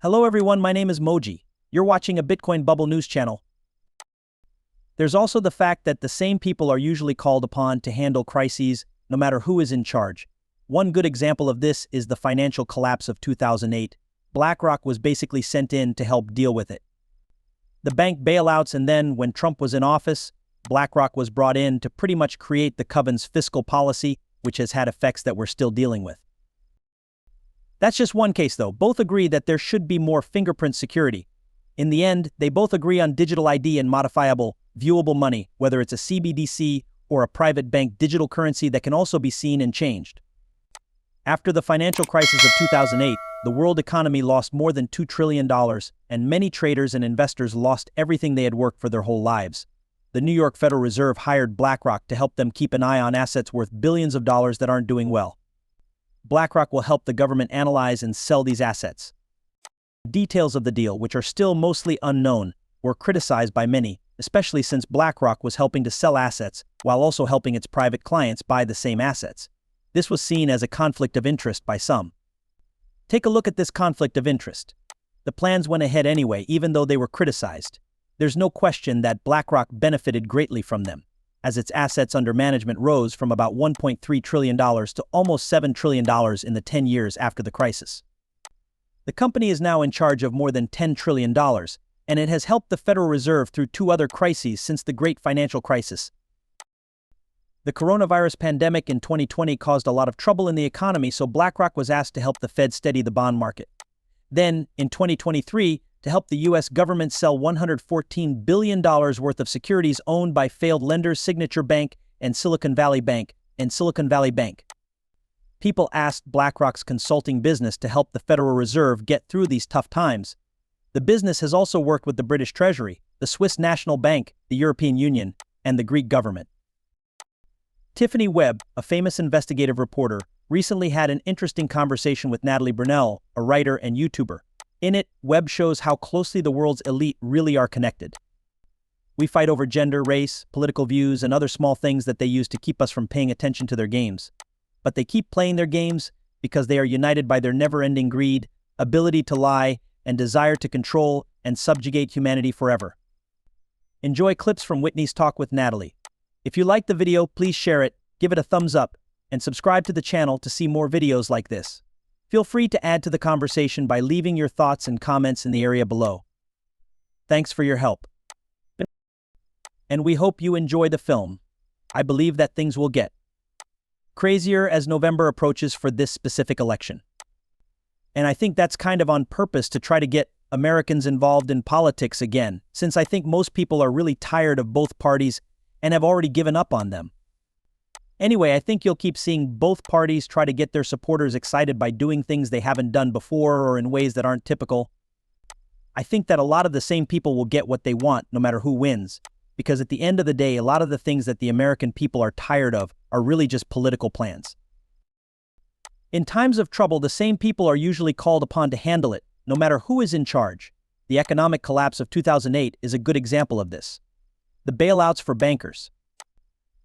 Hello everyone, my name is Moji. You're watching a Bitcoin Bubble news channel. There's also the fact that the same people are usually called upon to handle crises, no matter who is in charge. One good example of this is the financial collapse of 2008. BlackRock was basically sent in to help deal with it. The bank bailouts, and then, when Trump was in office, BlackRock was brought in to pretty much create the Coven's fiscal policy, which has had effects that we're still dealing with. That's just one case though. Both agree that there should be more fingerprint security. In the end, they both agree on digital ID and modifiable, viewable money, whether it's a CBDC or a private bank digital currency that can also be seen and changed. After the financial crisis of 2008, the world economy lost more than $2 trillion, and many traders and investors lost everything they had worked for their whole lives. The New York Federal Reserve hired BlackRock to help them keep an eye on assets worth billions of dollars that aren't doing well. BlackRock will help the government analyze and sell these assets. Details of the deal, which are still mostly unknown, were criticized by many, especially since BlackRock was helping to sell assets while also helping its private clients buy the same assets. This was seen as a conflict of interest by some. Take a look at this conflict of interest. The plans went ahead anyway, even though they were criticized. There's no question that BlackRock benefited greatly from them, as its assets under management rose from about $1.3 trillion to almost $7 trillion in the 10 years after the crisis. The company is now in charge of more than $10 trillion, and it has helped the Federal Reserve through two other crises since the Great Financial Crisis. The coronavirus pandemic in 2020 caused a lot of trouble in the economy, so BlackRock was asked to help the Fed steady the bond market. Then, in 2023, to help the U.S. government sell $114 billion worth of securities owned by failed lenders Signature Bank and Silicon Valley Bank. People asked BlackRock's consulting business to help the Federal Reserve get through these tough times. The business has also worked with the British Treasury, the Swiss National Bank, the European Union, and the Greek government. Whitney Webb, a famous investigative reporter, recently had an interesting conversation with Natalie Brunell, a writer and YouTuber. In it, Webb shows how closely the world's elite really are connected. We fight over gender, race, political views, and other small things that they use to keep us from paying attention to their games. But they keep playing their games because they are united by their never-ending greed, ability to lie, and desire to control and subjugate humanity forever. Enjoy clips from Whitney's talk with Natalie. If you liked the video, please share it, give it a thumbs up, and subscribe to the channel to see more videos like this. Feel free to add to the conversation by leaving your thoughts and comments in the area below. Thanks for your help. And we hope you enjoy the film. I believe that things will get crazier as November approaches for this specific election. And I think that's kind of on purpose to try to get Americans involved in politics again, since I think most people are really tired of both parties and have already given up on them. Anyway, I think you'll keep seeing both parties try to get their supporters excited by doing things they haven't done before or in ways that aren't typical. I think that a lot of the same people will get what they want no matter who wins, because at the end of the day, a lot of the things that the American people are tired of are really just political plans. In times of trouble, the same people are usually called upon to handle it, no matter who is in charge. The economic collapse of 2008 is a good example of this. The bailouts for bankers.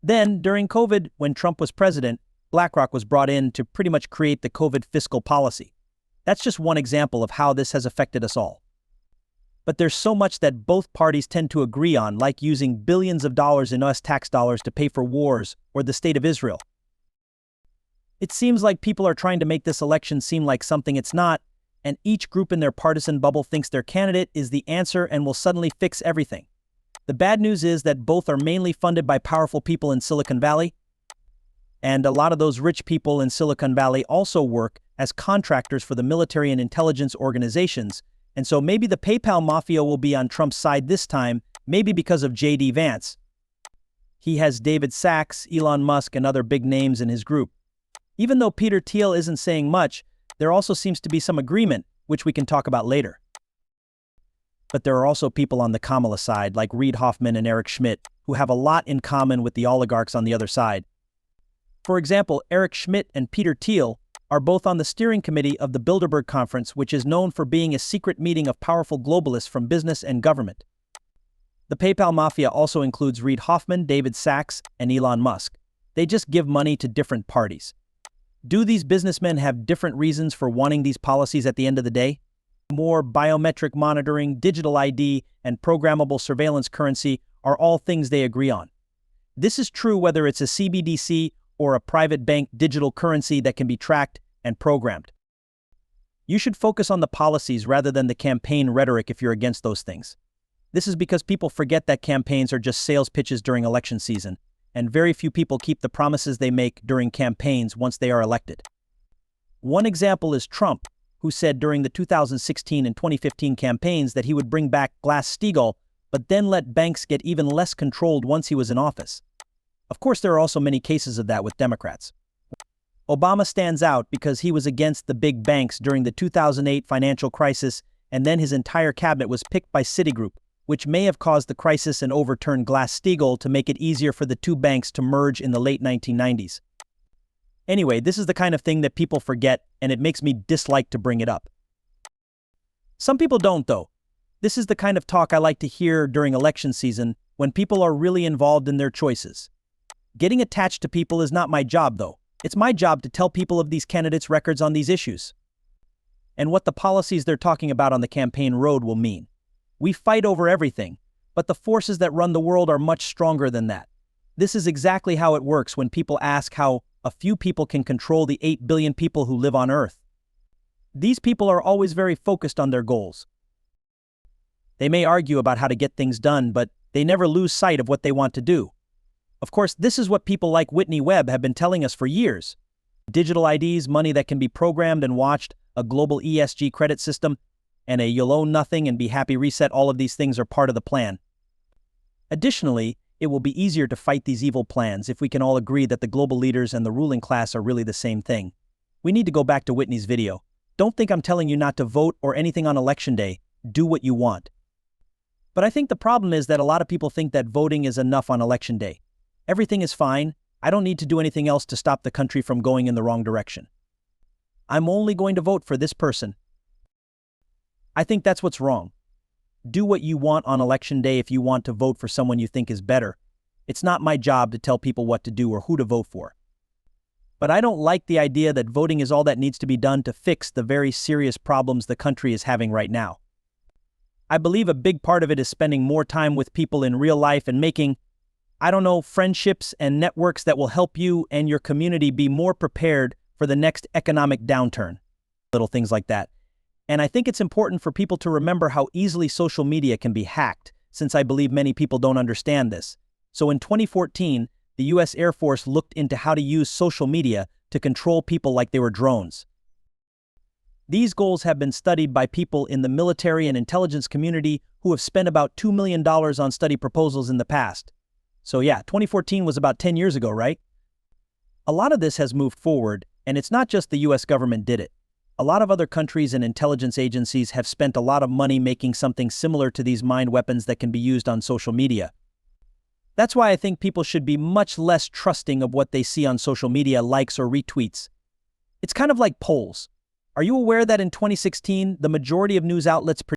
Then, during COVID, when Trump was president, BlackRock was brought in to pretty much create the COVID fiscal policy. That's just one example of how this has affected us all. But there's so much that both parties tend to agree on, like using billions of dollars in US tax dollars to pay for wars or the state of Israel. It seems like people are trying to make this election seem like something it's not, and each group in their partisan bubble thinks their candidate is the answer and will suddenly fix everything. The bad news is that both are mainly funded by powerful people in Silicon Valley, and a lot of those rich people in Silicon Valley also work as contractors for the military and intelligence organizations, and so maybe the PayPal mafia will be on Trump's side this time, maybe because of J.D. Vance. He has David Sachs, Elon Musk, and other big names in his group. Even though Peter Thiel isn't saying much, there also seems to be some agreement, which we can talk about later. But there are also people on the Kamala side, like Reid Hoffman and Eric Schmidt, who have a lot in common with the oligarchs on the other side. For example, Eric Schmidt and Peter Thiel are both on the steering committee of the Bilderberg Conference, which is known for being a secret meeting of powerful globalists from business and government. The PayPal mafia also includes Reid Hoffman, David Sachs, and Elon Musk. They just give money to different parties. Do these businessmen have different reasons for wanting these policies at the end of the day? More biometric monitoring, digital ID, and programmable surveillance currency are all things they agree on. This is true whether it's a CBDC or a private bank digital currency that can be tracked and programmed. You should focus on the policies rather than the campaign rhetoric if you're against those things. This is because people forget that campaigns are just sales pitches during election season, and very few people keep the promises they make during campaigns once they are elected. One example is Trump, who said during the 2016 and 2015 campaigns that he would bring back Glass-Steagall, but then let banks get even less controlled once he was in office. Of course, there are also many cases of that with Democrats. Obama stands out because he was against the big banks during the 2008 financial crisis, and then his entire cabinet was picked by Citigroup, which may have caused the crisis and overturned Glass-Steagall to make it easier for the two banks to merge in the late 1990s. Anyway, this is the kind of thing that people forget, and it makes me dislike to bring it up. Some people don't, though. This is the kind of talk I like to hear during election season when people are really involved in their choices. Getting attached to people is not my job, though. It's my job to tell people of these candidates' records on these issues and what the policies they're talking about on the campaign road will mean. We fight over everything, but the forces that run the world are much stronger than that. This is exactly how it works when people ask how a few people can control the 8 billion people who live on Earth. These people are always very focused on their goals. They may argue about how to get things done, but they never lose sight of what they want to do. Of course, this is what people like Whitney Webb have been telling us for years. Digital IDs, money that can be programmed and watched, a global ESG credit system, and a you'll own nothing and be happy reset, all of these things are part of the plan. Additionally, it will be easier to fight these evil plans if we can all agree that the global leaders and the ruling class are really the same thing. We need to go back to Whitney's video. Don't think I'm telling you not to vote or anything on election day. Do what you want. But I think the problem is that a lot of people think that voting is enough on election day. Everything is fine. I don't need to do anything else to stop the country from going in the wrong direction. I'm only going to vote for this person. I think that's what's wrong. Do what you want on election day if you want to vote for someone you think is better. It's not my job to tell people what to do or who to vote for. But I don't like the idea that voting is all that needs to be done to fix the very serious problems the country is having right now. I believe a big part of it is spending more time with people in real life and making, friendships and networks that will help you and your community be more prepared for the next economic downturn. Little things like that. And I think it's important for people to remember how easily social media can be hacked, since I believe many people don't understand this. So in 2014, the US Air Force looked into how to use social media to control people like they were drones. These goals have been studied by people in the military and intelligence community who have spent about $2 million on study proposals in the past. So yeah, 2014 was about 10 years ago, right? A lot of this has moved forward, and it's not just the US government did it. A lot of other countries and intelligence agencies have spent a lot of money making something similar to these mind weapons that can be used on social media. That's why I think people should be much less trusting of what they see on social media, likes or retweets. It's kind of like polls. Are you aware that in 2016, the majority of news outlets